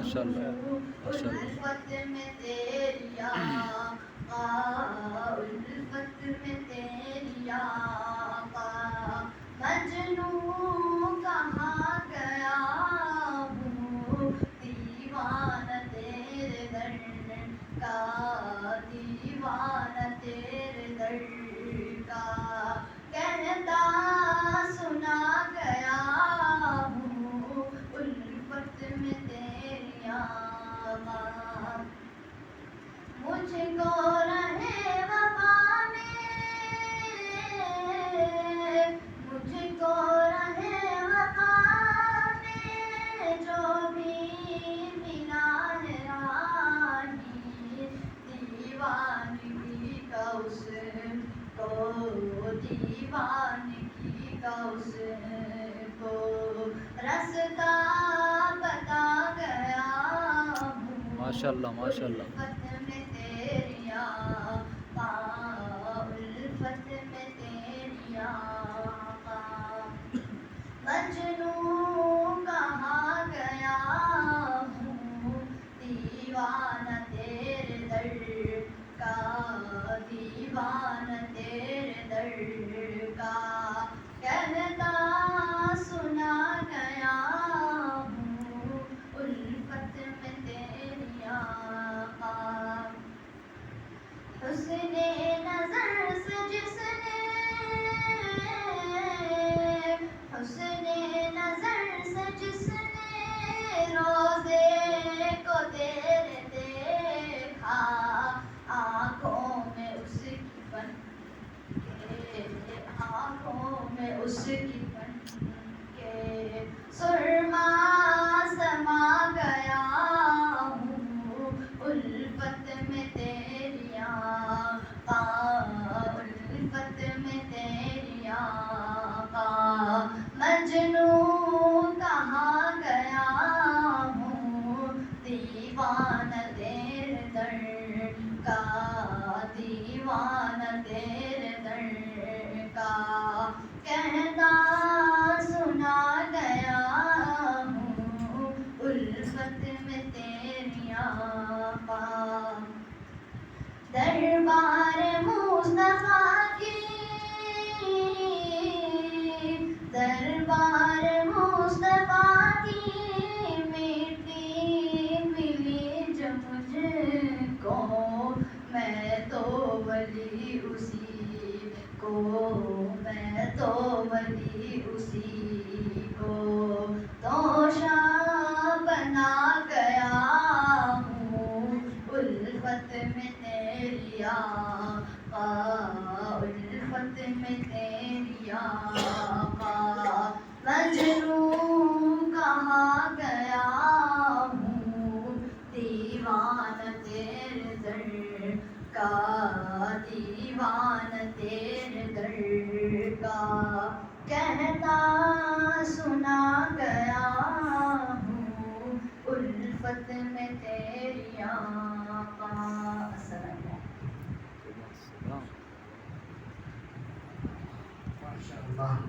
ماشاء اللہ ماشاء اللہ. الفت میں تیری آقا، الفت میں تیری آقا، مجنوں کہاں گیا ہوں، دیوانہ تیرے در کا، دیوانہ تیرے در کا، کہتا سنا گیا ہوں، الفت میں تیری آقا. مجھ کو رہے وفا میں، مجھ کو رہے وفا میں، جو بھی ملا ہے راہی، دیوانگی کا اس کو، دیوانگی کا اس کو، رستہ بتا گیا ہوں، ماشاء اللہ ماشاء اللہ. الفت میں تیری آقا، الفت میں تیری آقا، مجنوں کہاں گیا ہوں، دیوانہ تیرے در کا، دیوانہ تیرے در کا، کہتا سنا گیا ہوں، الفت میں تیری آقا. حسن نظر سے جس نے، حسن نظر سے جس نے روزے کو تیرے دیکھا، آنکھوں میں اس کی بن کے، آنکھوں میں اس کی بن کے، سرما سما گیا ہوں، الفت میں تیری آقا، الفت میں تیری آقا، مجنوں کہاں گیا ہوں، دیوانہ تیرے در کا، دیوانہ تیرے در کا، کہتا سنا گیا ہوں، الفت میں تیری آقا. دربار مصطفیٰ کی، دربار مصطفیٰ کی مٹی ملی جو مجھ کو، میں تو ولی اسی کو، میں تو ولی اسی کو، توشہ بنا گیا ہوں، الفت میں تیری آقا، الفت میں تیری آقا، مجنوں کہاں گیا ہوں، دیوانہ تیرے در کا، دیوانہ تیرے در کا، کہتا سنا گیا ہوں، الفت میں تیری آقا. السلام علیکم. السلام. ماشاء اللہ.